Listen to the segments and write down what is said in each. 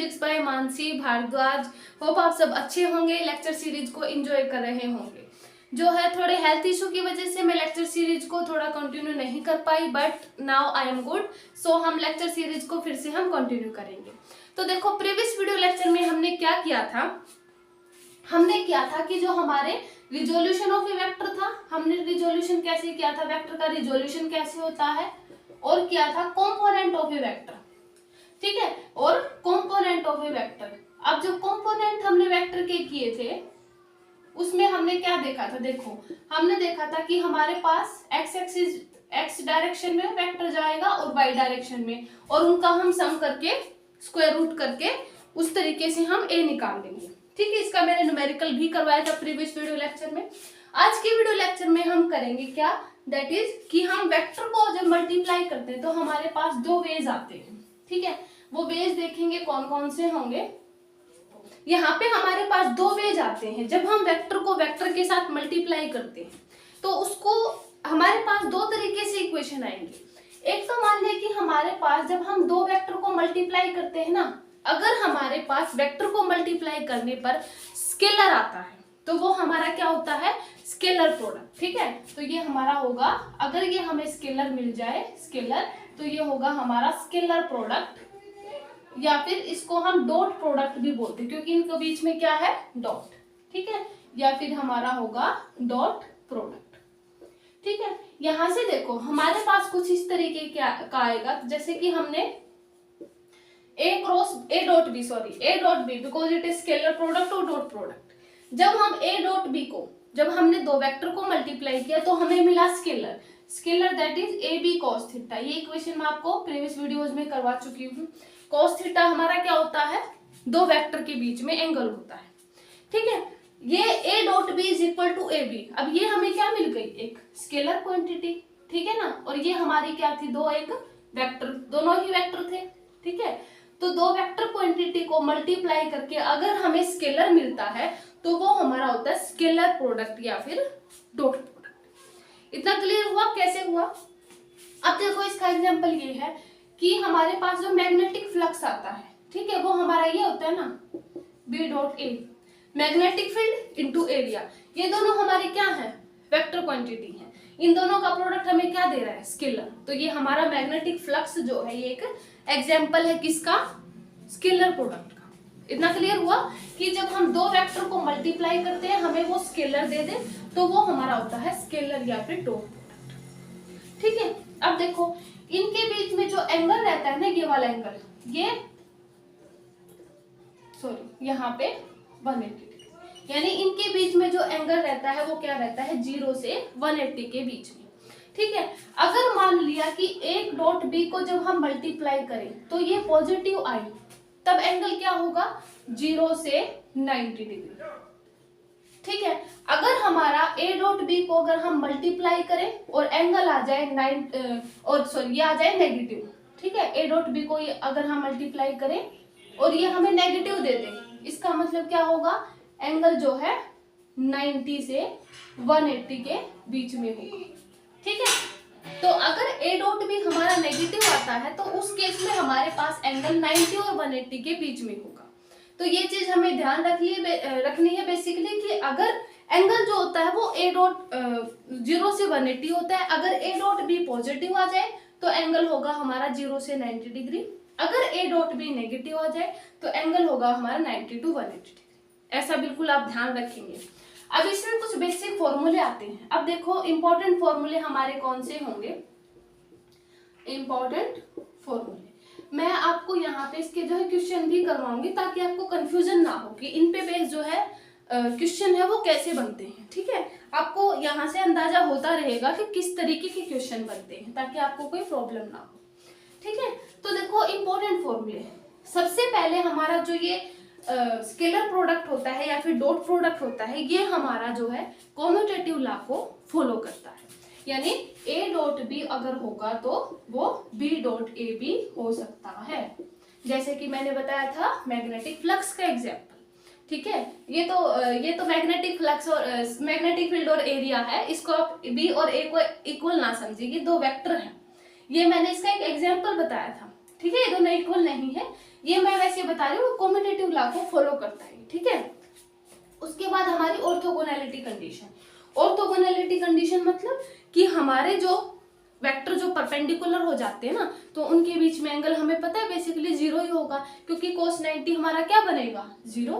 Physics by Mansi Bhardwaj. Hope आप सब अच्छे होंगे, लेक्चर सीरीज को एंजॉय कर रहे होंगे। जो है थोड़े हेल्थ इशू की वजह से मैं लेक्चर सीरीज को थोड़ा कंटिन्यू नहीं कर पाई, but now I am good. So हम लेक्चर सीरीज को फिर से हम कंटिन्यू करेंगे। तो देखो प्रीवियस वीडियो लेक्चर में हमने क्या किया था, कि जो हमारे रिजोल्यूशन ऑफ ए वेक्टर था, हमने रिजोल्यूशन कैसे किया था, वेक्टर का रिजोल्यूशन कैसे होता है, और किया था कंपोनेंट ऑफ ए वेक्टर। ठीक है, और कंपोनेंट ऑफ ए वेक्टर। अब जो कंपोनेंट हमने वेक्टर के किए थे उसमें हमने क्या देखा था, देखो हमने देखा था कि हमारे पास एक्स डायरेक्शन में वेक्टर जाएगा और वाई डायरेक्शन में, और उनका हम सम करके स्क्वायर रूट करके उस तरीके से हम ए निकाल देंगे। ठीक है, इसका मैंने न्यूमेरिकल भी करवाया था प्रीवियस वीडियो लेक्चर में। आज के वीडियो लेक्चर में हम करेंगे क्या, दैट इज कि हम वेक्टर को जब मल्टीप्लाई करते हैं तो हमारे पास दो वेज आते हैं। ठीक है, वो वेज देखेंगे कौन कौन से होंगे। यहाँ पे हमारे पास दो वेज आते हैं। जब हम वेक्टर को वेक्टर के साथ मल्टीप्लाई करते हैं तो उसको हमारे पास दो तरीके से इक्वेशन आएंगे। एक तो मान लें कि हमारे पास जब हम दो वेक्टर को मल्टीप्लाई करते हैं ना, अगर हमारे पास वेक्टर को मल्टीप्लाई करने पर स्केलर आता है तो वो हमारा क्या होता है, स्केलर प्रोडक्ट। ठीक है, तो ये हमारा होगा, अगर ये हमें स्केलर मिल जाए स्केलर, तो ये होगा हमारा स्केलर प्रोडक्ट, या फिर इसको हम डॉट प्रोडक्ट भी बोलते हैं क्योंकि इनके बीच में क्या है, डॉट। ठीक है, या फिर हमारा होगा डॉट प्रोडक्ट। ठीक है, यहां से देखो हमारे पास कुछ इस तरीके का आएगा, जैसे कि हमने A dot B because it is scalar product और डॉट प्रोडक्ट। जब हम ए डॉट बी को, जब हमने दो वेक्टर को मल्टीप्लाई किया तो हमें मिला scalar that is A B cos theta. ये इक्वेशन मैं आपको प्रीवियस वीडियोज में करवा चुकी हूँ। कॉस थीटा हमारा क्या होता है, दो वेक्टर के बीच में एंगल होता है। ठीक है, ये A dot B is equal to A B. अब ये हमें क्या मिल गई, एक स्केलर क्वांटिटी। ठीक है ना, और ये हमारी क्या थी, दो एक वेक्टर, दोनों ही वेक्टर थे। ठीक है, तो दो वेक्टर क्वांटिटी को मल्टीप्लाई करके अगर हमें स्केलर मिलता है तो वो हमारा होता है स्केलर प्रोडक्ट या फिर डॉट प्रोडक्ट। इतना क्लियर हुआ कैसे हुआ। अब देखो इसका एग्जांपल ये है कि हमारे पास जो मैग्नेटिक फ्लक्स आता है, ठीक है, वो हमारा ये होता है ना, B dot A, magnetic field into area. ये दोनों हमारे क्या है, वेक्टर क्वांटिटी है। इन दोनों का प्रोडक्ट हमें क्या दे रहा है, स्केलर। तो ये हमारा मैग्नेटिक फ्लक्स जो है ये एक एग्जांपल है किसका, स्केलर प्रोडक्ट का। इतना क्लियर हुआ कि जब हम दो वेक्टर को मल्टीप्लाई करते हैं हमें वो स्केलर दे दे तो वो हमारा होता है स्केलर या फिर डॉट प्रोडक्ट। ठीक है, अब देखो इनके बीच में जो एंगल रहता है ना, ये वाला एंगल, ये यहाँ पे 180 डिग्री, यानी इनके बीच में जो एंगल रहता है वो क्या रहता है, 0 से 180 के बीच में। ठीक है, अगर मान लिया कि एक डॉट बी को जब हम मल्टीप्लाई करें तो ये पॉजिटिव आई, तब एंगल क्या होगा, 0 से 90 डिग्री। ठीक है, अगर हमारा ए डॉट बी को अगर हम मल्टीप्लाई करें और एंगल आ जाए ये आ जाए नेगेटिव। ठीक है, ए डॉट बी को अगर हम मल्टीप्लाई करें और ये हमें नेगेटिव दे दे, इसका मतलब क्या होगा, एंगल जो है 90 से 180 के बीच में होगा। ठीक है, तो अगर ए डॉट बी हमारा नेगेटिव आता है तो उस केस में हमारे पास एंगल 90 और 180 के बीच में होगा। तो ये चीज हमें ध्यान रखनी है बेसिकली कि अगर एंगल जो होता है वो ए डॉट 0 से 180 होता है, अगर ए डॉट बी पॉजिटिव आ जाए तो एंगल होगा हमारा 0 से 90 डिग्री, अगर ए डॉट बी नेगेटिव आ जाए तो एंगल होगा हमारा 90 टू 180 डिग्री। ऐसा बिल्कुल आप ध्यान रखेंगे। अब इसमें कुछ बेसिक फॉर्मूले आते हैं। अब देखो इंपॉर्टेंट फॉर्मूले हमारे कौन से होंगे, इंपॉर्टेंट फॉर्मूले मैं आपको यहाँ पे इसके जो है क्वेश्चन भी करवाऊंगी ताकि आपको कंफ्यूजन ना हो कि इन पे बेस जो है क्वेश्चन है वो कैसे बनते हैं। ठीक है, आपको यहाँ से अंदाजा होता रहेगा कि किस तरीके के क्वेश्चन बनते हैं ताकि आपको कोई प्रॉब्लम ना हो। ठीक है, तो देखो इंपॉर्टेंट फॉर्मूले, सबसे पहले हमारा जो ये स्केलर प्रोडक्ट होता है या फिर डॉट प्रोडक्ट होता है, ये हमारा जो है कॉम्यूटेटिव लॉ को फॉलो करता है, यानी ए डॉट बी अगर होगा तो वो बी डॉट ए भी हो सकता है। जैसे कि मैंने बताया था मैग्नेटिक फ्लक्स का एग्जांपल। ठीक है, ये तो मैग्नेटिक फ्लक्स और मैग्नेटिक फील्ड और एरिया है, इसको आप बी और ए को इक्वल ना समझिए, ये दो वेक्टर हैं। ये मैंने इसका एक एग्जांपल बताया था ठीक है, ये दोनों इक्वल नहीं है, ये मैं वैसे बता रही हूँ, कम्यूटेटिव लॉ को फॉलो करता है, ठीक है। उसके बाद हमारी ऑर्थोगोनैलिटी कंडीशन। ऑर्थोगोनैलिटी कंडीशन मतलब कि हमारे जो वेक्टर जो परपेंडिकुलर हो जाते हैं ना, तो उनके बीच में एंगल हमें पता है बेसिकली जीरो ही होगा, क्योंकि cos 90 हमारा क्या बनेगा, जीरो,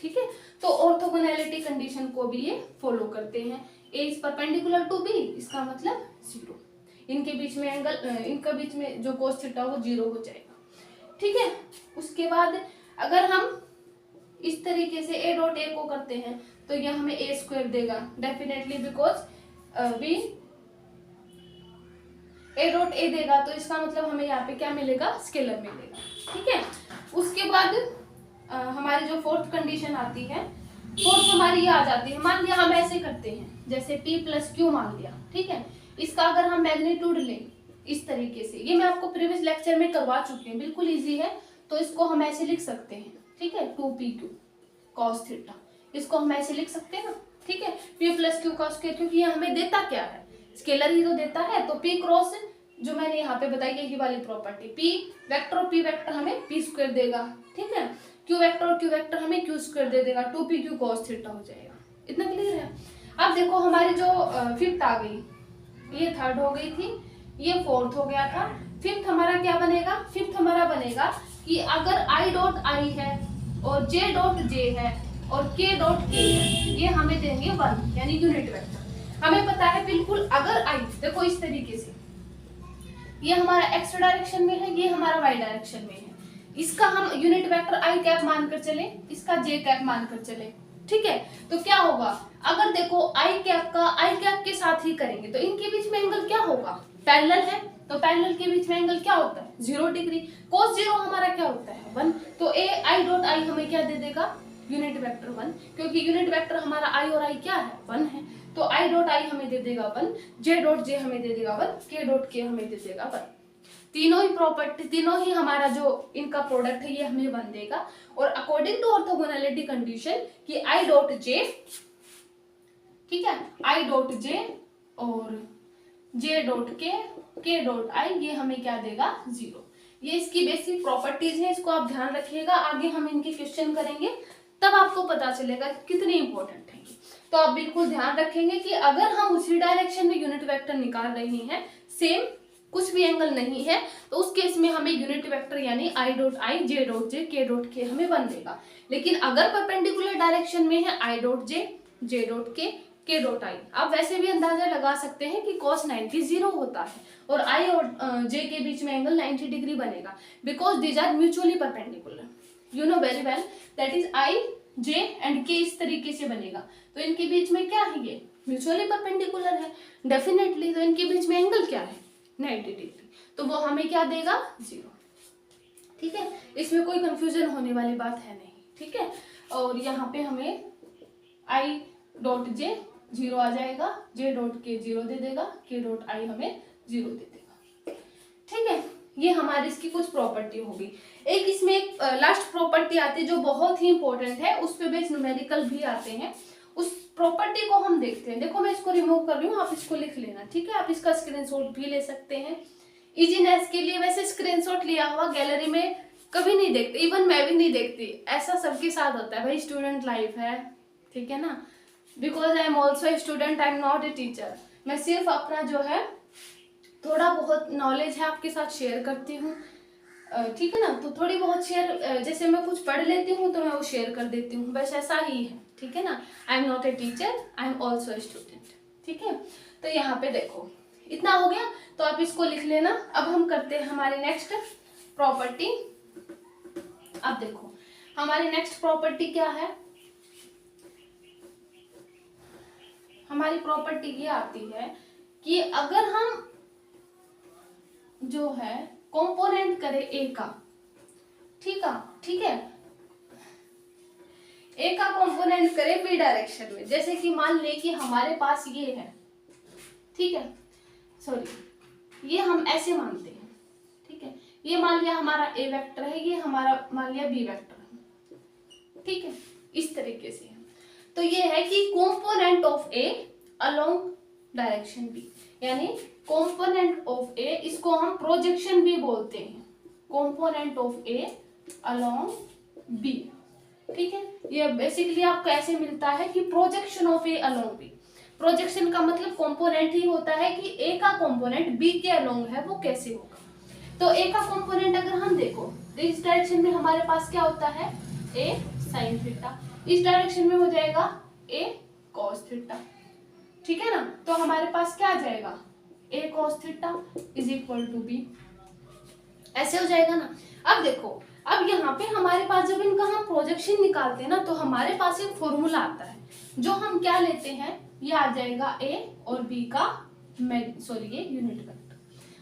ठीक है। तो ऑर्थोगोनैलिटी कंडीशन को भी ये फॉलो करते हैं। ए इज परपेंडिकुलर टू बी, इसका मतलब जीरो, इनके बीच में एंगल, इनका बीच में जो cos थीटा वो जीरो हो जाएगा, ठीक है। उसके बाद अगर हम इस तरीके से ए डॉट ए को करते हैं तो यह हमें ए स्क्वायर देगा definitely, because B A dot A देगा, तो इसका मतलब हमें यहाँ पे क्या मिलेगा, स्केलर मिलेगा, ठीक है। उसके बाद हमारी जो फोर्थ कंडीशन आती है, फोर्थ हमारी ये आ जाती है, मान लिया हम ऐसे करते हैं जैसे P प्लस क्यू मान लिया, ठीक है। इसका अगर हम मैग्नीट्यूड लें इस तरीके से, ये मैं आपको प्रीवियस लेक्चर में करवा चुके हैं, बिल्कुल इजी है, तो इसको हम ऐसे लिख सकते हैं, ठीक है, 2PQ cos थीटा, इसको हम ऐसे लिख सकते हैं ना, ठीक है, P plus Q cos square, क्योंकि ये हमें देता क्या है, स्केलर ही तो देता है, तो P क्रॉस जो मैंने यहाँ पे बताई यही वाली प्रॉपर्टी, P वेक्टर और P वेक्टर हमें P स्क्वायर देगा, ठीक है, Q वेक्टर और Q वेक्टर हमें Q स्क्वायर दे देगा, 2PQ cos थीटा हो जाएगा। इतना क्लियर है। अब देखो हमारी जो फिफ्थ आ गई, ये थर्ड हो गई थी, ये फोर्थ हो गया था, फिफ्थ हमारा क्या बनेगा, फिफ्थ हमारा बनेगा कि अगर I डॉट I है और J डॉट J है और K डॉट K है, ये हमें देंगे 1, यानी यूनिट वेक्टर। हमें पता है बिल्कुल, अगर I देखो इस तरीके से, ये हमारा x डायरेक्शन में है, ये हमारा y डायरेक्शन में है, इसका हम यूनिट वेक्टर I कैप मानकर चले, इसका J कैप मानकर चले, ठीक है। तो क्या होगा, अगर देखो I कैप के साथ ही करेंगे तो इनके बीच में एंगल क्या होगा, पैरेलल है, तो पैरेलल के बीच में एंगल क्या होता है, 0 डिग्री, cos 0 हमारा क्या होता है 1, तो I डॉट I हमें क्या दे देगा, यूनिट वेक्टर 1, क्योंकि यूनिट वेक्टर हमारा I और I क्या है 1 है, तो I डॉट I हमें दे देगा 1, J डॉट J हमें दे देगा 1, K डॉट K हमें दे देगा 1। तीनों ही प्रॉपर्टी, तीनों ही हमारा जो इनका प्रोडक्ट है ये हमें 1 देगा। और अकॉर्डिंग टू ऑर्थोगोनैलिटी कंडीशन कि I डॉट J, ठीक है, I डॉट J और J dot K dot I, ये हमें क्या देगा 0। ये इसकी बेसिक प्रॉपर्टीज है, इसको आप ध्यान रखिएगा, आगे हम इनके क्वेश्चन करेंगे तब आपको पता चलेगा कितनी इंपॉर्टेंट है। तो आप बिल्कुल ध्यान रखेंगे कि अगर हम उसी डायरेक्शन में यूनिट वेक्टर निकाल रहे हैं, सेम कुछ भी एंगल नहीं है, तो उस केस में हमें यूनिट वेक्टर यानी I dot I, J dot J, K dot K हमें 1 देगा। लेकिन अगर परपेंडिकुलर डायरेक्शन में है I dot J, J dot K, K dot I, आप वैसे भी अंदाजा लगा सकते हैं कि cos 90 0 होता है और I और J के बीच में एंगल 90 डिग्री बनेगा, because these are mutually perpendicular, you know very well, that is I, J and K इस तरीके से बनेगा, तो इनके बीच में क्या है, ये म्यूचुअली परपेंडिकुलर है डेफिनेटली, तो इनके बीच में एंगल क्या है 90 डिग्री, तो वो हमें क्या देगा 0, ठीक है। इसमें कोई कंफ्यूजन होने वाली बात है नहीं, ठीक है। और यहाँ पे हमें I डॉट J 0 आ जाएगा, J डॉट K 0 दे देगा, K डॉट I हमें 0 दे देगा, ठीक है। ये हमारी इसकी कुछ प्रॉपर्टी होगी। एक इसमें एक लास्ट प्रॉपर्टी आती है जो बहुत ही इंपॉर्टेंट है, उस पे बेस न्यूमेरिकल भी आते हैं, उस प्रॉपर्टी को हम देखते हैं। देखो मैं इसको रिमूव कर रही हूँ, आप इसको लिख लेना, ठीक है। आप इसका स्क्रीनशॉट भी ले सकते हैं इजीनेस के लिए। वैसे स्क्रीनशॉट लिया हुआ गैलरी में कभी नहीं देखते, इवन मैं भी नहीं देखती, ऐसा सबके साथ होता है, भाई स्टूडेंट लाइफ है, ठीक है ना, because I am also a student, I am not a teacher. मैं सिर्फ अपना जो है थोड़ा बहुत नॉलेज है आपके साथ शेयर करती हूँ, ठीक है ना। तो थोड़ी बहुत शेयर, जैसे मैं कुछ पढ़ लेती हूँ तो मैं वो शेयर कर देती हूँ, बस ऐसा ही है, ठीक है ना। I am not a teacher, I am also a student, ठीक है। तो यहाँ पे देखो इतना हो गया, तो आप इसको लिख लेना। अब हम करते हैं हमारी नेक्स्ट प्रॉपर्टी। अब देखो हमारी नेक्स्ट प्रॉपर्टी क्या है, हमारी प्रॉपर्टी ये आती है कि अगर हम जो है कंपोनेंट करें ए का, ठीक है, ए का कंपोनेंट करें बी डायरेक्शन में, जैसे कि मान ले कि हमारे पास ये है, ठीक है, सॉरी ये हम ऐसे मानते हैं, ठीक है, ये मान लिया हमारा ए वेक्टर है, ये हमारा मान लिया बी वेक्टर है, ठीक है, इस तरीके से। तो ये है कि component of A along direction B, यानी कंपोनेंट ऑफ ए, इसको हम प्रोजेक्शन भी बोलते हैं, component of A along B. ठीक है, ये बेसिकली आपको ऐसे मिलता है कि projection of A along B. Projection का मतलब कंपोनेंट ही होता है कि ए का कंपोनेंट बी के अलोंग है वो कैसे होगा। तो ए का कंपोनेंट अगर हम देखो तो इस डायरेक्शन में हमारे पास क्या होता है, ए साइन थीटा, इस डायरेक्शन में हो जाएगा ए कॉस थीटा। ठीक है ना, तो हमारे पास क्या आ जाएगा, A cos theta is equal to B, ऐसे हो जाएगा ना। अब देखो, अब यहाँ पे हमारे पास जब इनका हम प्रोजेक्शन निकालते हैं ना तो हमारे पास एक फॉर्मूला आता है जो हम क्या लेते हैं, ये आ जाएगा ए और बी का ये यूनिट वेक्टर।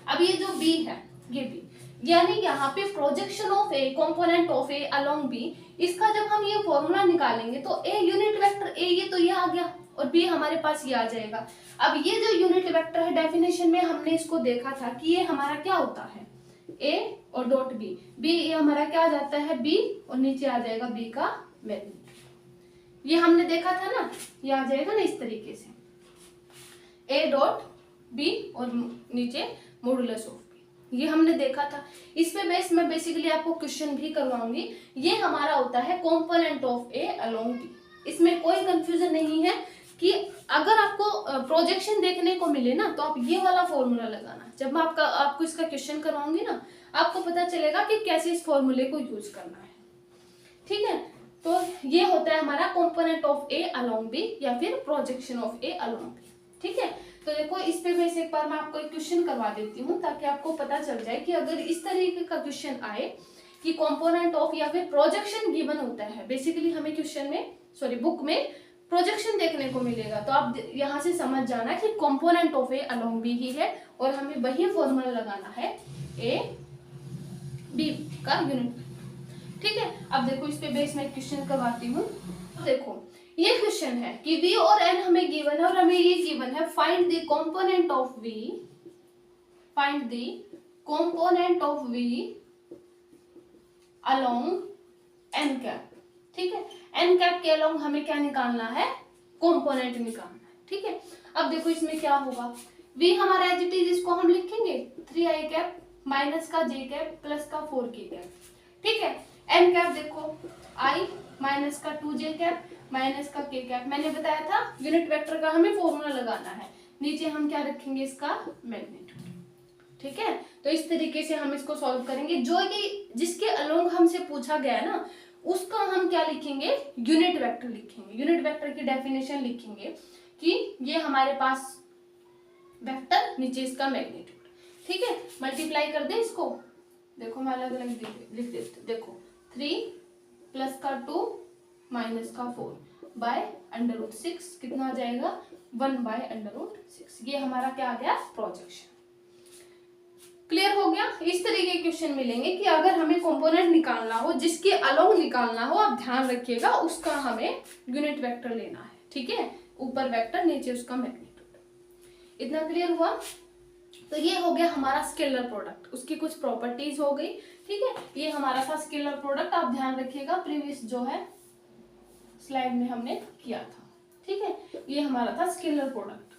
अब ये जो बी है ये बी, यानी यहाँ पे projection of A component of A along B, इसका जब हम ये फॉर्मूला निकालेंगे तो ए यूनिट वेक्टर ए, ये तो ये आ गया, और बी हमारे पास ये आ जाएगा। अब ये जो यूनिट वेक्टर है डेफिनेशन में हमने इसको देखा था कि ये हमारा क्या होता है, ए और डॉट बी, बी ये हमारा क्या आ जाता है बी, और नीचे आ जाएगा बी का मैग्नीट्यूड। ये हमने देखा था ना, ये आ जाएगा ना इस तरीके से, ए डॉट बी और नीचे मॉडुलस ऑफ बी, ये हमने देखा था। इस पे बेस मैं बेसिकली आपको क्वेश्चन भी करवाऊंगी। ये हमारा होता है component of A along B. इसमें कोई कंफ्यूजन नहीं है कि अगर आपको प्रोजेक्शन देखने को मिले ना तो आप ये वाला फॉर्मूला लगाना। जब मैं आपको इसका क्वेश्चन करवाऊंगी ना, आपको पता चलेगा कि कैसे इस फॉर्मूले को यूज करना है। ठीक है, तो ये होता है हमारा component of A along B या फिर projection of A along B. ठीक है, तो देखो इस पे वैसे एक बार मैं आपको एक क्वेश्चन करवा देती हूँ ताकि आपको पता चल जाए कि अगर इस तरीके का क्वेश्चन आए कि कंपोनेंट ऑफ या फिर प्रोजेक्शन गिवन होता है, बेसिकली हमें क्वेश्चन में बुक में प्रोजेक्शन देखने को मिलेगा, तो आप यहाँ से समझ जाना कि component of A along B ही है और हमें वही फॉर्मूला लगाना है ए बी का यूनिट। ठीक है, अब देखो इस पे बेस में क्वेश्चन करवाती हूँ। देखो ये क्वेश्चन है कि v और n हमें गिवन है और हमें ये गिवन है find the component of v, find the component of v along n cap. ठीक है, n कैप के अलोंग हमें क्या निकालना है, कंपोनेंट निकालना है। ठीक है, अब देखो इसमें क्या होगा, v हमारा एज इट इज, इसको हम लिखेंगे 3i कैप माइनस का j कैप प्लस का 4k कैप। ठीक है, n कैप देखो i माइनस का 2j कैप माइनस का k कैप। मैंने बताया था यूनिट वेक्टर का हमें फॉर्मूला लगाना है, नीचे हम क्या रखेंगे, इसका मैग्नीट्यूड। ठीक है, तो इस तरीके से हम इसको सॉल्व करेंगे। जो ये जिसके अलोंग हमसे पूछा गया ना उसका हम क्या लिखेंगे, यूनिट वेक्टर लिखेंगे। यूनिट वेक्टर की डेफिनेशन लिखेंगे कि ये हमारे पास वेक्टर, नीचे इसका मैग्नीट्यूड। ठीक है, मल्टीप्लाई कर दे इसको, देखो मैं अलग अलग लिख देती हूँ। देखो 3 प्लस का 2 माइनस का 4 बाय √6 कितना आ जाएगा, 1 बाय √6। ये हमारा क्या आ गया, प्रोजेक्शन। क्लियर हो गया। इस तरीके के क्वेश्चन मिलेंगे कि अगर हमें कंपोनेंट निकालना हो, जिसके अलोंग निकालना हो, आप ध्यान रखिएगा उसका हमें यूनिट वेक्टर लेना है। ठीक है, ऊपर वेक्टर नीचे उसका मैग्नीट्यूड। इतना क्लियर हुआ। तो ये हो गया हमारा स्केलर प्रोडक्ट, उसकी कुछ प्रॉपर्टीज हो गई। ठीक है, ये हमारा था स्केलर प्रोडक्ट। आप ध्यान रखिएगा, प्रीवियस जो है स्लाइड में हमने किया था। ठीक है, ये हमारा था स्केलर प्रोडक्ट।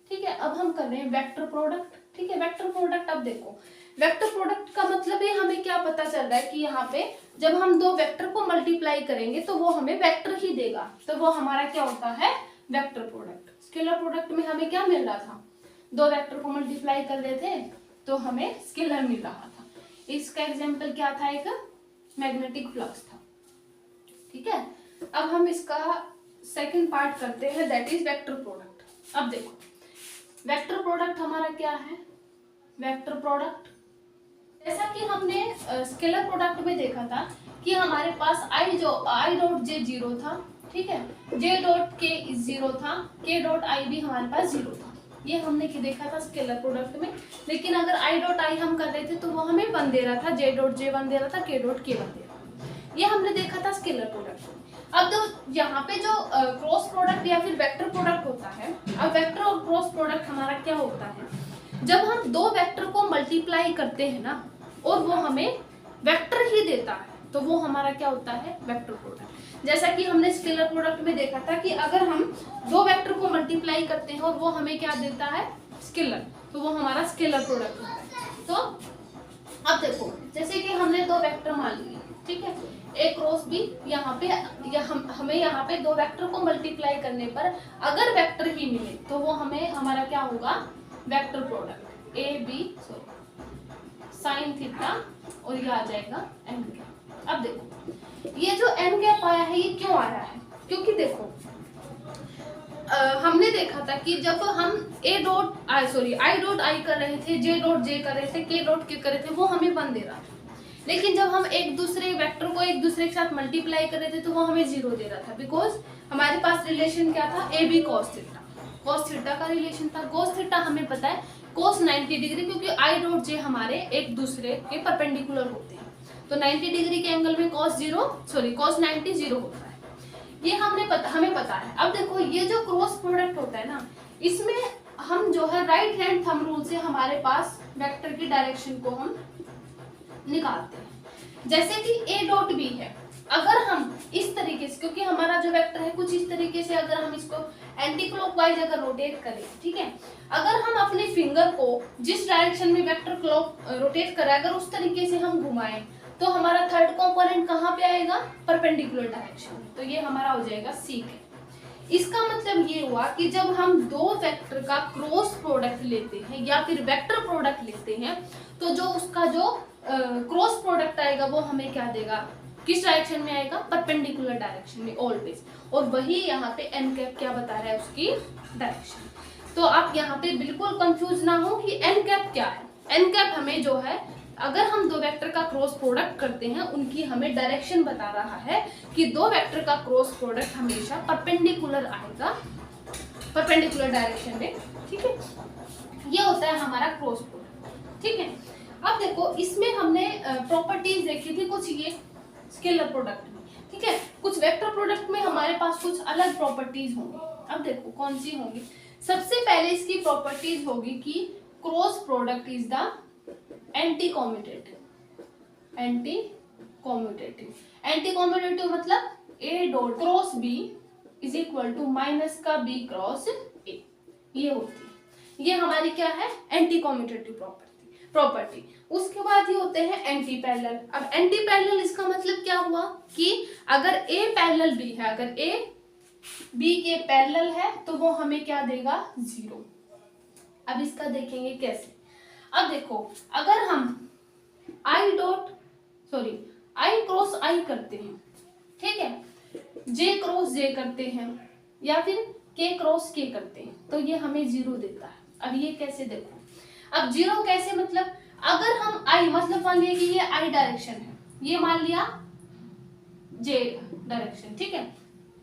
ठीक है, अब हम कर रहे हैं वेक्टर प्रोडक्ट। ठीक है, वेक्टर प्रोडक्ट। अब देखो वेक्टर प्रोडक्ट का मतलब है हमें क्या पता चल रहा है कि यहाँ पे जब हम दो वेक्टर को मल्टीप्लाई करेंगे तो वो हमें वेक्टर ही देगा, तो वो हमारा क्या होता है, वेक्टर प्रोडक्ट। स्केलर प्रोडक्ट में हमें क्या मिल रहा था, दो वेक्टर को मल्टीप्लाई कर रहे थे तो हमें स्केलर मिल रहा था। इसका एग्जाम्पल क्या था, एक मैग्नेटिक फ्लक्स था। ठीक है, अब हम इसका सेकंड पार्ट करते हैं, दैट इज वेक्टर प्रोडक्ट। अब देखो वेक्टर प्रोडक्ट हमारा क्या है, वेक्टर प्रोडक्ट जैसा कि हमने स्केलर प्रोडक्ट में देखा था कि हमारे पास आई डॉट जे 0 था। ठीक है, जे डॉट के 0 था, के डॉट आई भी हमारे पास 0 था। ये हमने देखा था स्केलर प्रोडक्ट में। लेकिन अगर आई डॉट आई हम कर रहे थे तो वो हमें 1 दे रहा था, जे डॉट जे 1 दे रहा था, के डॉट के 1 दे रहा था। ये हमने देखा था स्केलर प्रोडक्ट में। अब तो यहाँ पे जो क्रॉस प्रोडक्ट या फिर वेक्टर प्रोडक्ट होता है, अब वेक्टर और क्रॉस प्रोडक्ट हमारा क्या होता है, जब हम दो वेक्टर को मल्टीप्लाई करते हैं ना और वो हमें वेक्टर ही देता है तो वो हमारा क्या होता है, वेक्टर प्रोडक्ट। जैसा कि हमने स्केलर प्रोडक्ट में देखा था कि अगर हम दो वेक्टर को मल्टीप्लाई करते हैं और वो हमें क्या देता है, स्केलर, तो वो हमारा स्केलर प्रोडक्ट होता है। तो अब देखो जैसे कि हमने दो वेक्टर मान लिए, ठीक है, ए क्रॉस बी, यहाँ पे हमें यहाँ पे दो वेक्टर को मल्टीप्लाई करने पर अगर वेक्टर ही मिले तो वो हमें हमारा क्या होगा, vector product A B sine theta और ये आ जाएगा एन कैप। अब देखो ये जो एन कैप आया है ये क्यों आ रहा है, क्योंकि देखो हमने देखा था कि जब हम आई डॉट आई कर रहे थे, जे डॉट जे कर रहे थे, के डॉट के कर रहे थे, वो हमें 1 दे रहा था। लेकिन जब हम एक दूसरे वेक्टर को एक दूसरे के साथ मल्टीप्लाई कर रहे थे तो वो हमें 0 दे रहा था, बिकॉज हमारे पास रिलेशन क्या था, ए बी कॉस थीटा का रिलेशन था। कॉस थीटा हमें पता है cos 90 डिग्री, क्योंकि आई डॉट जे हमारे एक दूसरे के परपेंडिकुलर होते हैं, तो 90 डिग्री के एंगल में cos 90 0 होता है, ये हमें पता है। अब देखो ये जो क्रॉस प्रोडक्ट होता है ना, इसमें हम जो है राइट हैंड थंब रूल से हमारे पास वेक्टर की डायरेक्शन को हम निकालते हैं। जैसे कि ए डॉट बी है, अगर हम इस तरीके से, क्योंकि हमारा जो वेक्टर है कुछ इस तरीके से, अगर हम इसको एंटी क्लॉकवाइज अगर रोटेट करें, ठीक है, अगर हम अपने फिंगर को जिस डायरेक्शन में वेक्टर क्लॉक रोटेट करें अगर उस तरीके से हम घुमाएं तो हमारा थर्ड कंपोनेंट कहाँ पे आएगा, परपेंडिकुलर डायरेक्शन में, तो ये हमारा हो जाएगा सी के। इसका मतलब ये हुआ कि जब हम दो वेक्टर का क्रॉस प्रोडक्ट लेते हैं या फिर वेक्टर प्रोडक्ट लेते हैं तो जो उसका जो क्रॉस प्रोडक्ट आएगा वो हमें क्या देगा, किस डायरेक्शन में आएगा, परपेंडिकुलर डायरेक्शन में ऑलवेज, और वही यहाँ पे एन कैप क्या बता रहा है, उसकी डायरेक्शन। तो आप यहाँ पे बिल्कुल कंफ्यूज ना हो कि एन कैप क्या है। एन कैप हमें जो है, अगर हम दो वेक्टर का क्रॉस प्रोडक्ट करते हैं उनकी हमें डायरेक्शन बता रहा है कि दो वेक्टर का क्रॉस प्रोडक्ट हमेशा परपेंडिकुलर आएगा, परपेंडिकुलर डायरेक्शन में, ठीक है, ये होता है हमारा क्रॉस प्रोडक्ट, ठीक है। अब देखो इसमें हमने प्रॉपर्टीज देखी थी कुछ ये स्केलर प्रोडक्ट में, ठीक है, कुछ वेक्टर प्रोडक्ट में हमारे पास कुछ अलग प्रॉपर्टीज होंगी। अब देखो कौन सी होंगी, सबसे पहले इसकी प्रॉपर्टीज होगी कि cross product is the anti commutative मतलब A dot cross B is equal to minus का बी क्रॉस ए, ये होती है, ये हमारी क्या है, एंटी कॉम्यूटेटिव प्रॉपर्टी। उसके बाद ये होते हैं एंटी पैरेलल। अब एंटी पैरेलल इसका मतलब क्या हुआ कि अगर ए पैरेलल बी है, अगर ए बी के पैरेलल है तो वो हमें क्या देगा, 0। अब इसका देखेंगे कैसे। अब देखो अगर हम आई क्रॉस आई करते हैं, ठीक है, जे क्रॉस जे करते हैं या फिर के क्रॉस के करते हैं तो ये हमें 0 देता है। अब ये कैसे, देखो अब 0 कैसे, मतलब अगर हम आई, मतलब मान लिया कि ये आई डायरेक्शन है, ये मान लिया जे डायरेक्शन, ठीक है,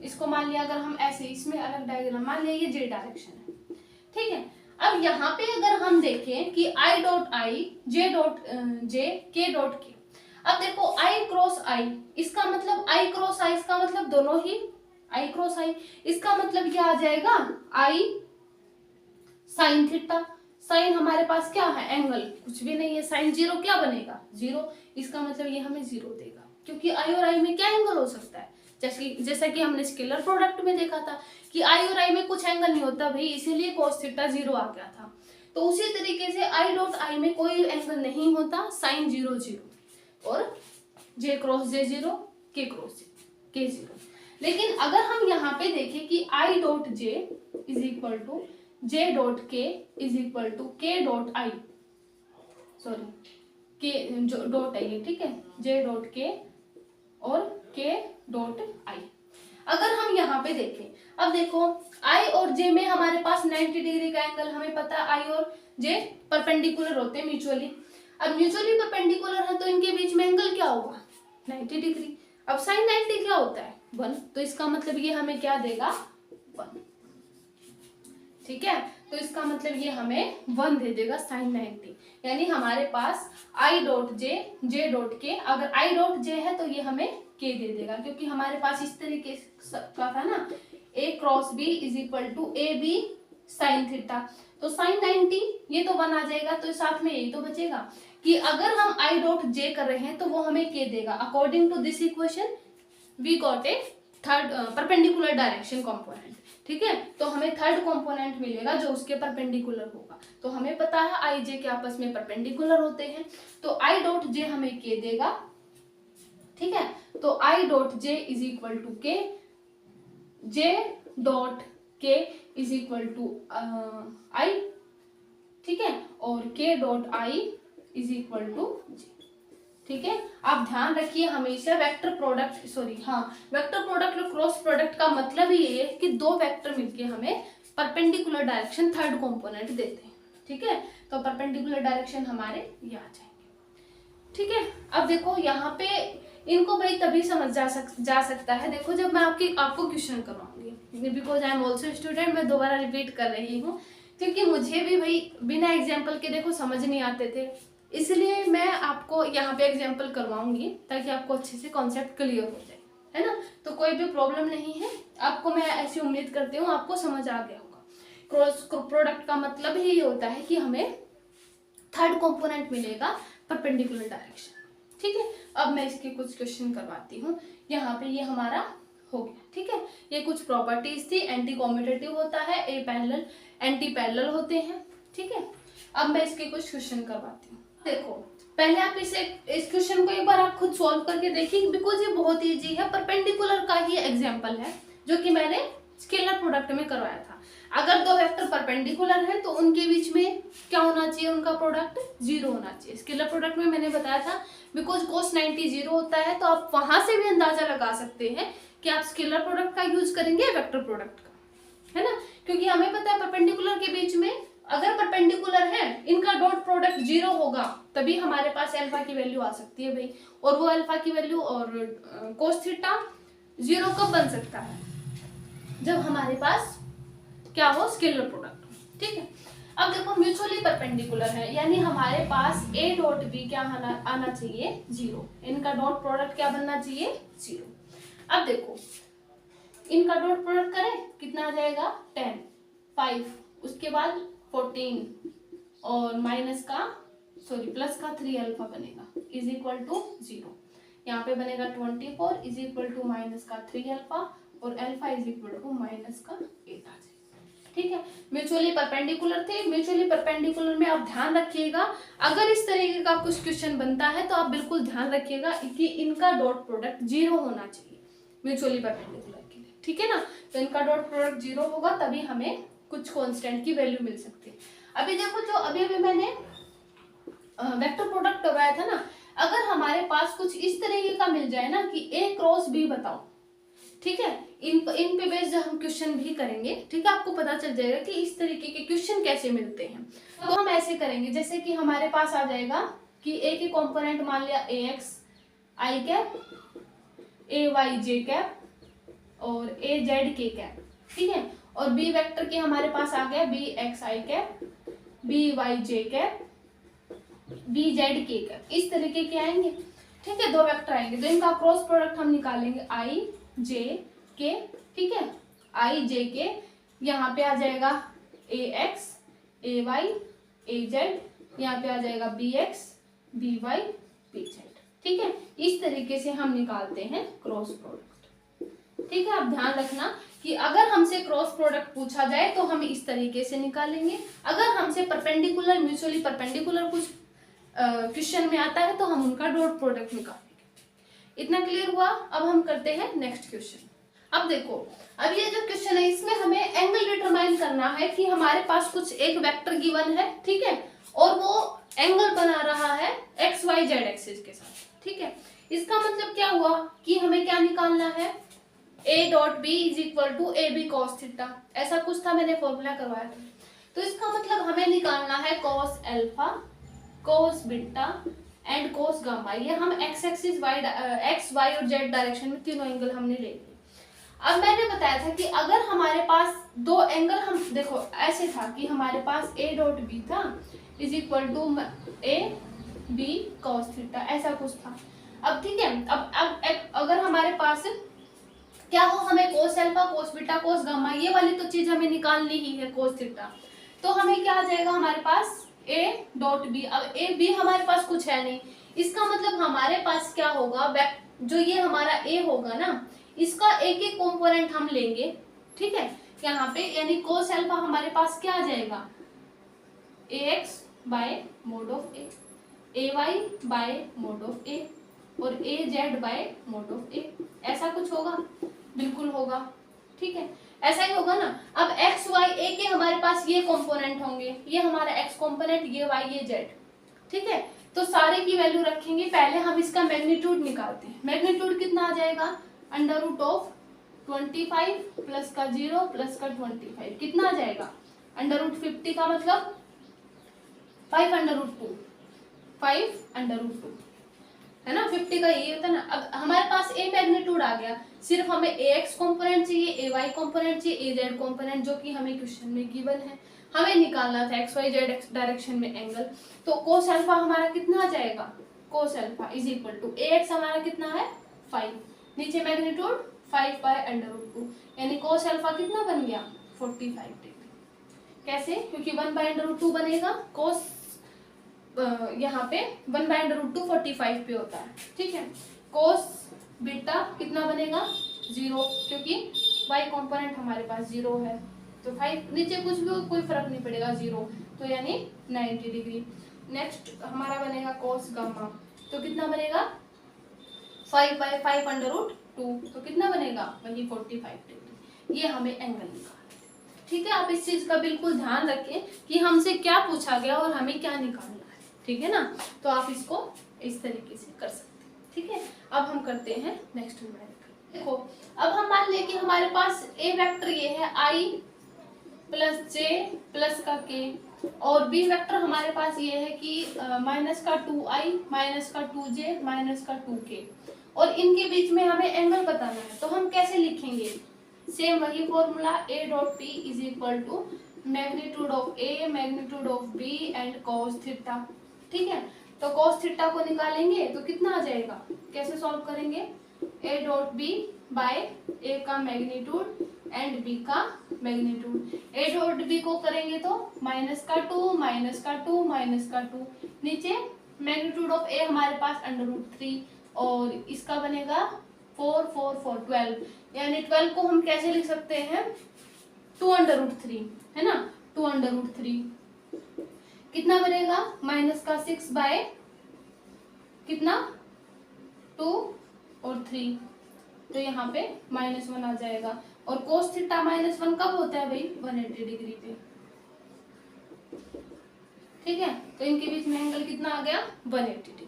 इसको मान लिया अगर हम ऐसे, इसमें अलग डायग्राम, मान लिया ये जे डायरेक्शन है, ठीक है। अब यहाँ पे अगर हम देखें कि I dot I, J dot J, के डॉट के, अब देखो आई क्रॉस आई, इसका मतलब आई क्रॉस आई, इसका मतलब दोनों ही आई क्रॉस आई, इसका मतलब क्या आ जाएगा, आई साइन थीटा। साइन हमारे पास क्या है, एंगल, कुछ भी नहीं है, साइन 0 क्या बनेगा, 0, इसका मतलब ये हमें 0 देगा, क्योंकि आई और आई में क्या एंगल हो सकता है, जैसा कि हमने स्केलर प्रोडक्ट में देखा था कि आई और आई में कुछ एंगल नहीं होता भाई, इसीलिए cos थीटा 0 आ गया था। तो उसी तरीके से आई डॉट आई में कोई एंगल नहीं होता, साइन 0 0 और जे क्रॉस जे 0, के क्रॉस के 0। लेकिन अगर हम यहाँ पे देखें कि I dot J is equal to J dot K is equal to K dot I, के जो डॉट आई है, ठीक है, जे डॉट के और के डॉट आई। अगर हम यहाँ पे देखें, अब देखो आई और जे में हमारे पास 90 डिग्री का एंगल, हमें पता है आई और जे परपेंडिकुलर होते हैं म्यूचुअली। अब म्यूचुअली परपेंडिकुलर है तो इनके बीच में एंगल क्या होगा, 90 डिग्री। अब साइन 90 क्या होता है, 1, तो इसका मतलब ये हमें क्या देगा, 1, ठीक है, तो इसका मतलब ये हमें 1 दे देगा साइन 90। यानी हमारे पास आई डॉट जे, जे डॉट के, अगर आई डॉट जे है तो ये हमें के दे देगा, क्योंकि हमारे पास इस तरीके का था ना, A cross B is equal to A B sine theta, तो साइन 90 ये तो 1 आ जाएगा, तो साथ में यही तो बचेगा कि अगर हम आई डॉट जे कर रहे हैं तो वो हमें के देगा। According to this equation we got a third perpendicular direction component, ठीक है, तो हमें थर्ड कंपोनेंट मिलेगा जो उसके परपेंडिकुलर होगा। तो हमें पता है आई जे के आपस में परपेंडिकुलर होते हैं, तो आई डॉट जे हमें के देगा। ठीक है, तो I dot J is equal to K, J dot K is equal to I. ठीक है, और K dot I is equal to J. ठीक है, आप ध्यान रखिए हमेशा वेक्टर प्रोडक्ट वेक्टर प्रोडक्ट और क्रॉस प्रोडक्ट का मतलब ये है कि दो वेक्टर मिलके हमें परपेंडिकुलर डायरेक्शन थर्ड कंपोनेंट देते हैं। ठीक है, तो परपेंडिकुलर डायरेक्शन हमारे ये आ जाएंगे। ठीक है, अब देखो यहाँ पे इनको भाई तभी समझ जा सकता है, देखो जब मैं आपको क्वेश्चन करवाऊंगी, because I am also student, मैं दोबारा रिपीट कर रही हूँ क्योंकि मुझे भी भाई बिना एग्जाम्पल के देखो समझ नहीं आते थे, इसलिए मैं आपको यहाँ पे एग्जाम्पल करवाऊंगी ताकि आपको अच्छे से कॉन्सेप्ट क्लियर हो जाए, है ना। तो कोई भी प्रॉब्लम नहीं है आपको, मैं ऐसी उम्मीद करती हूँ आपको समझ आ गया होगा। क्रॉस प्रोडक्ट का मतलब ही ये होता है कि हमें थर्ड कंपोनेंट मिलेगा परपेंडिकुलर डायरेक्शन। ठीक है, अब मैं इसके कुछ क्वेश्चन करवाती हूँ। यहाँ पे ये हमारा हो गया। ठीक है, ये कुछ प्रॉपर्टीज थी, एंटी कॉम्यूटेटिव होता है, ए पैरेलल एंटी पैरेलल होते हैं। ठीक है, अब मैं इसके कुछ क्वेश्चन करवाती हूँ। देखो पहले आप इस क्वेश्चन को एक बार आप खुद सॉल्व करके देखिए, बिकॉज ये बहुत इजी है, परपेंडिकुलर का ही एग्जांपल है जो कि मैंने स्केलर प्रोडक्ट में करवाया था। अगर दो वेक्टर परपेंडिकुलर है तो उनके बीच में क्या होना चाहिए, उनका प्रोडक्ट जीरो होना चाहिए। स्केलर प्रोडक्ट में मैंने बताया था बिकॉज cos 90 जीरो होता है, तो आप वहां से भी अंदाजा लगा सकते हैं कि आप स्केलर प्रोडक्ट का यूज करेंगे या वेक्टर प्रोडक्ट का, है ना। क्योंकि हमें पता है परपेंडिकुलर के बीच में अगर परपेंडिकुलर है इनका डॉट प्रोडक्ट जीरो होगा तभी हमारे पास अल्फा की वैल्यू आ सकती है भाई, और वो अल्फा की वैल्यू और cos थीटा जीरो कब बन सकता है, जब हमारे पास क्या हो, स्केलर प्रोडक्ट। ठीक है, अब देखो म्यूचुअली परपेंडिकुलर है, यानी हमारे पास ए डॉट बी क्या आना चाहिए, जीरो, इनका डॉट प्रोडक्ट क्या बनना चाहिए, जीरो। अब देखो इनका डॉट प्रोडक्ट करें कितना आ जाएगा, 10, 5, उसके बाद 14 और प्लस का 3 अल्फा बनेगा इज इक्वल टू जीरो। यहाँ पे बनेगा 24 इज इक्वल टू माइनस का 3 अल्फा और alpha is equal to minus का 8 आ जाएगा। ठीक है, म्यूचुअली परपेंडिकुलर थे। म्यूचुअली परपेंडिकुलर में आप ध्यान रखिएगा, अगर इस तरीके का कुछ क्वेश्चन बनता है तो आप बिल्कुल ध्यान रखिएगा कि इनका डॉट प्रोडक्ट जीरो होना चाहिए म्यूचुअली परपेंडिकुलर के लिए। ठीक है ना, तो इनका डॉट प्रोडक्ट जीरो होगा तभी हमें कुछ कांस्टेंट की वैल्यू मिल सकती है। अभी देखो जो अभी मैंने वेक्टर प्रोडक्ट करवाया था ना, अगर हमारे पास कुछ इस तरीके का मिल जाए ना कि ए क्रॉस बी बताओ, ठीक है, इन पे बेस्ड हम क्वेश्चन भी करेंगे। ठीक है, आपको पता चल जाएगा कि इस तरीके के क्वेश्चन कैसे मिलते हैं। तो हम ऐसे करेंगे जैसे कि हमारे पास आ जाएगा कि ए के कंपोनेंट मान लिया ए एक्स आई कैप, ए वाई जे कैप और ए जेड के कैप। ठीक है, और बी वेक्टर के हमारे पास आ गया बी एक्स आई कैप, बी वाई जे कैप, बी जेड के कैप, इस तरीके के आएंगे। ठीक है, दो वेक्टर आएंगे तो इनका क्रॉस प्रोडक्ट हम निकालेंगे आई जे के। ठीक है, आई जे के यहाँ पे आ जाएगा A X A Y A Z, यहाँ पे आ जाएगा B X B Y B Z. ठीक है, इस तरीके से हम निकालते हैं क्रॉस प्रोडक्ट। ठीक है, आप ध्यान रखना कि अगर हमसे क्रॉस प्रोडक्ट पूछा जाए तो हम इस तरीके से निकालेंगे, अगर हमसे परपेंडिकुलर म्यूचुअली परपेंडिकुलर कुछ क्वेश्चन में आता है तो हम उनका डॉट प्रोडक्ट निकालेंगे। इतना क्लियर हुआ। अब हम करते हैं नेक्स्ट क्वेश्चन। अब देखो, अब ये जो क्वेश्चन है इसमें हमें एंगल डिटरमाइन करना है कि हमारे पास कुछ एक वेक्टर गिवन है, ठीक है, और वो एंगल बना रहा है एक्स वाई जेड एक्सिस के साथ। ठीक है, इसका मतलब क्या हुआ कि हमें क्या निकालना है, A dot B is equal to A B cos theta, ऐसा कुछ था, मैंने फॉर्मूला करवाया था। तो इसका मतलब हमें निकालना है cos alpha, cos beta and cos gamma. ये हम X axis Y X Y और जेड डायरेक्शन में तीनों एंगल हमने ले लिए। अब मैंने बताया था कि अगर हमारे पास दो एंगल, हम देखो ऐसे था कि हमारे पास ए डॉट बी था is equal to A B cos theta, ऐसा कुछ था। अब ठीक है, अब अगर हमारे पास क्या हो, हमें cos alpha cos beta cos gamma ये वाली तो चीज हमें निकालनी ही है, कोस थीटा, तो हमें क्या आ जाएगा हमारे पास ए डॉट बी। अब ए बी हमारे पास कुछ है नहीं, इसका मतलब हमारे पास क्या होगा, जो ये हमारा ए होगा ना, इसका एक एक कंपोनेंट हम लेंगे। ठीक है, यहाँ पे, यानी कोस अल्फा हमारे पास क्या आ जाएगा, ax by mod of a, ay by mod of a और az by mod of a। ऐसा कुछ होगा, बिल्कुल होगा, ठीक है, ऐसा ही होगा ना। अब x y a के हमारे पास ये कंपोनेंट होंगे, ये हमारा x कंपोनेंट, ये y ये z, ठीक है। तो सारे की वैल्यू रखेंगे, पहले हम इसका मैग्नीट्यूड निकालते हैं। मैग्नीट्यूड कितना आ जाएगा, अंडर रूट ऑफ 25 प्लस का 0 प्लस का 25 कितना आ जाएगा, अंडर रूट 50 का मतलब 5 अंडर रूट 2, 5 अंडर रूट 2 है ना, 50 का ये होता है ना। अब हमारे पास ए मैग्नीट्यूड आ गया, सिर्फ हमें ax कंपोनेंट चाहिए, ay कंपोनेंट चाहिए, az कंपोनेंट, जो कि हमें क्वेश्चन में गिवन है, हमें निकालना था x y z डायरेक्शन में एंगल। तो कोस अल्फा हमारा कितना आ जाएगा, cos alpha is equal to ax हमारा कितना है 5, नीचे मैग्नीट्यूड 5 बाय अंडर रूट 2, यानी कोस अल्फा कितना बन गया 45 डिग्री। कैसे, क्योंकि 1 बाय अंडर रूट 2 बनेगा, कोस यहाँ पे 1 बाय अंडर रूट 2 45 पे होता है, ठीक है। कोस बीटा कितना बनेगा 0, क्योंकि y कंपोनेंट हमारे पास 0 है, तो 5 नीचे कुछ भी हो कोई फर्क नहीं पड़ेगा 0, तो यानी 90 डिग्री। नेक्स्ट हमारा बनेगा कोस गामा, तो कितना बनेगा 5 बाय 5 अंडर रूट 2, तो कितना बनेगा वही 45 डिग्री। ये हमें एंगल निकालना है, ठीक है। आप इस चीज का बिल्कुल ध्यान रखें कि हमसे क्या पूछा गया और हमें क्या निकालना है, ठीक है ना। तो आप इसको इस तरीके से कर सकते हैं, ठीक है। अब हम करते हैं नेक्स्ट न्यूमेरिकल। देखो, अब हम मान लें कि हमारे पास ए वेक्टर ये है i प्लस जे प्लस का k, और बी वेक्टर हमारे पास ये है कि माइनस का 2i माइनस का 2j माइनस का 2k, और इनके बीच में हमें एंगल बताना है। तो हम कैसे लिखेंगे, सेम वही formula, a dot p is equal to magnitude of a magnitude of b and cos theta, ठीक है। तो cos थीटा को निकालेंगे तो कितना आ जाएगा, कैसे सॉल्व करेंगे, a dot b by a का मैग्नीट्यूड एंड b का मैग्नीट्यूड। a डॉट b को करेंगे तो माइनस का 2 माइनस का 2 माइनस का 2, नीचे मैग्नीट्यूड ऑफ a हमारे पास अंडर रूट 3, और इसका बनेगा 4 4 4 12, यानी 12 को हम कैसे लिख सकते हैं 2 अंडर रूट 3, है ना, 2 अंडर रूट 3 कितना बनेगा माइनस का 6 बाय कितना 2 और 3, तो यहाँ पे -1 आ जाएगा। और कोस थीटा -1 कब होता है भाई 180 डिग्री पे, ठीक है। तो इनके बीच में एंगल कितना आ गया 180 डिग्री।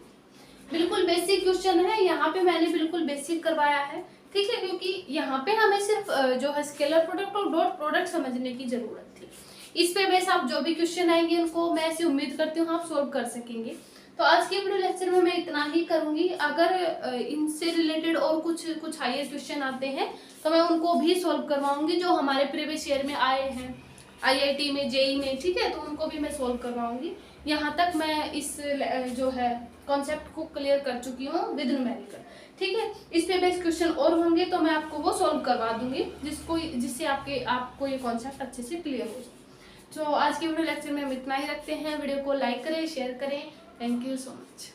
बिल्कुल बेसिक क्वेश्चन है, यहाँ पे मैंने बिल्कुल बेसिक करवाया है, ठीक है, क्योंकि यहाँ पे हमें सिर्फ जो है स्केलर प्रोडक्ट और डॉट प्रोडक्ट समझने की जरूरत थी। इस पे बेस आप जो भी क्वेश्चन आएंगे उनको मैं ऐसे उम्मीद करती हूँ आप सोल्व कर सकेंगे। तो आज के वीडियो लेक्चर में मैं इतना ही करूंगी। अगर इनसे रिलेटेड और कुछ हायर क्वेश्चन आते हैं तो मैं उनको भी सोल्व करवाऊंगी, जो हमारे प्रीवियस ईयर में आए हैं IIT में, JEE में, ठीक है, तो उनको भी मैं सोल्व करवाऊंगी। यहाँ तक मैं इस जो है कॉन्सेप्ट को क्लियर कर चुकी हूँ विद न्यूमेरिकल, ठीक है। इस पे बेस्ड क्वेश्चन और होंगे तो मैं आपको वो सोल्व करवा दूंगी, जिससे आपको ये कॉन्सेप्ट अच्छे से क्लियर हो जाए। तो आज के वीडियो लेक्चर में हम इतना ही रखते हैं। वीडियो को लाइक करें, शेयर करें। Thank you so much.